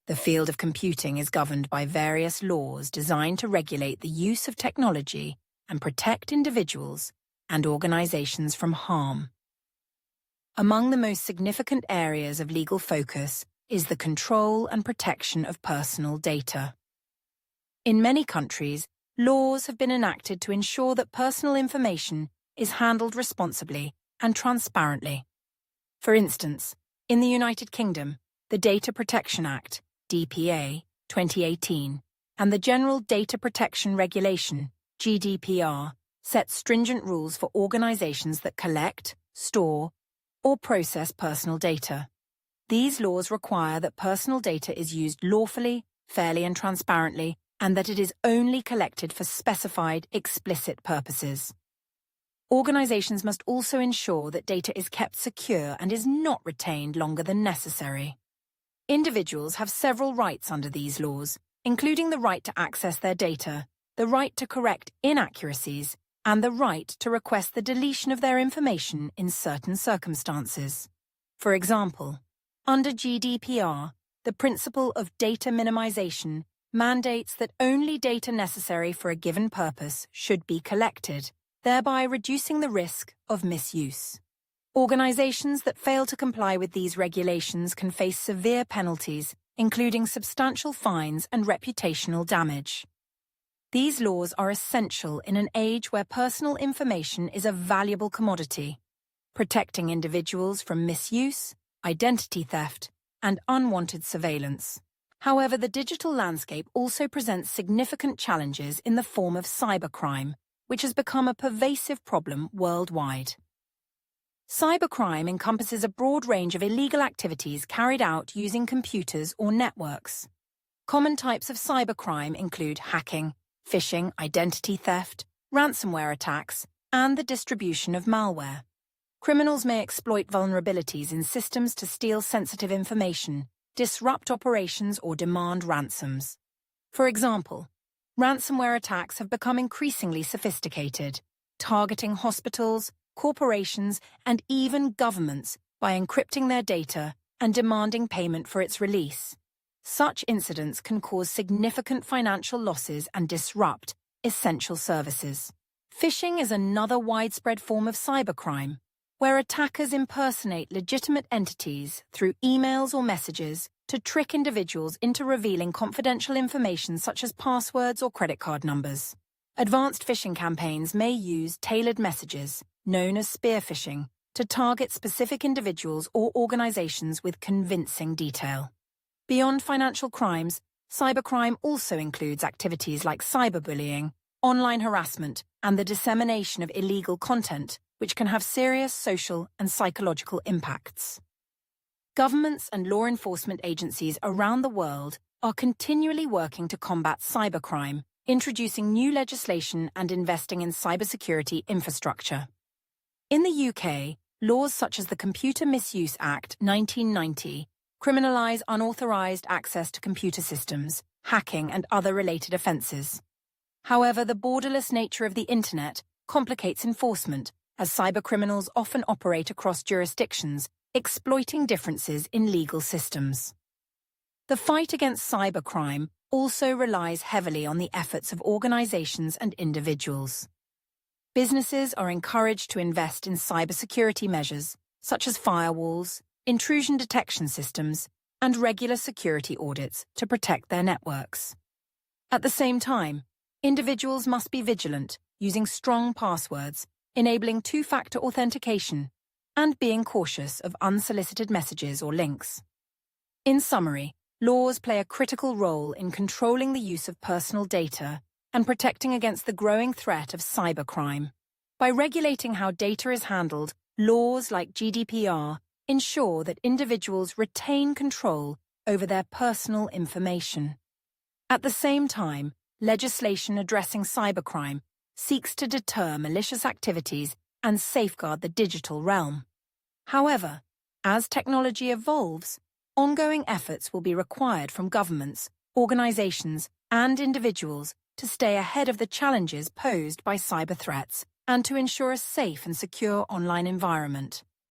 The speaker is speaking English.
The field of computing is governed by various laws designed to regulate the use of technology and protect individuals and organizations from harm. Among the most significant areas of legal focus is the control and protection of personal data. In many countries, laws have been enacted to ensure that personal information is handled responsibly and transparently. For instance, in the United Kingdom, the Data Protection Act, DPA, 2018, and the General Data Protection Regulation, GDPR, set stringent rules for organizations that collect, store, or process personal data. These laws require that personal data is used lawfully, fairly, and transparently, and that it is only collected for specified, explicit purposes. Organizations must also ensure that data is kept secure and is not retained longer than necessary. Individuals have several rights under these laws, including the right to access their data, the right to correct inaccuracies, and the right to request the deletion of their information in certain circumstances. For example, under GDPR, the principle of data minimization mandates that only data necessary for a given purpose should be collected, thereby reducing the risk of misuse. Organizations that fail to comply with these regulations can face severe penalties, including substantial fines and reputational damage. These laws are essential in an age where personal information is a valuable commodity, protecting individuals from misuse, identity theft, and unwanted surveillance. However, the digital landscape also presents significant challenges in the form of cybercrime, which has become a pervasive problem worldwide. Cybercrime encompasses a broad range of illegal activities carried out using computers or networks. Common types of cybercrime include hacking, phishing, identity theft, ransomware attacks, and the distribution of malware. Criminals may exploit vulnerabilities in systems to steal sensitive information, disrupt operations, or demand ransoms. For example, ransomware attacks have become increasingly sophisticated, targeting hospitals, corporations, and even governments by encrypting their data and demanding payment for its release. Such incidents can cause significant financial losses and disrupt essential services. Phishing is another widespread form of cybercrime, where attackers impersonate legitimate entities through emails or messages to trick individuals into revealing confidential information such as passwords or credit card numbers. Advanced phishing campaigns may use tailored messages, known as spear phishing, to target specific individuals or organizations with convincing detail. Beyond financial crimes, cybercrime also includes activities like cyberbullying, online harassment, and the dissemination of illegal content, which can have serious social and psychological impacts. Governments and law enforcement agencies around the world are continually working to combat cybercrime, introducing new legislation and investing in cybersecurity infrastructure. In the UK, laws such as the Computer Misuse Act 1990 criminalise unauthorised access to computer systems, hacking, and other related offences. However, the borderless nature of the Internet complicates enforcement, as cybercriminals often operate across jurisdictions, exploiting differences in legal systems. The fight against cybercrime also relies heavily on the efforts of organizations and individuals. Businesses are encouraged to invest in cybersecurity measures, such as firewalls, intrusion detection systems, and regular security audits to protect their networks. At the same time, individuals must be vigilant, using strong passwords, enabling two-factor authentication, and being cautious of unsolicited messages or links. In summary, laws play a critical role in controlling the use of personal data and protecting against the growing threat of cybercrime. By regulating how data is handled, laws like GDPR ensure that individuals retain control over their personal information. At the same time, legislation addressing cybercrime seeks to deter malicious activities and safeguard the digital realm. However, as technology evolves, ongoing efforts will be required from governments, organizations, and individuals to stay ahead of the challenges posed by cyber threats and to ensure a safe and secure online environment.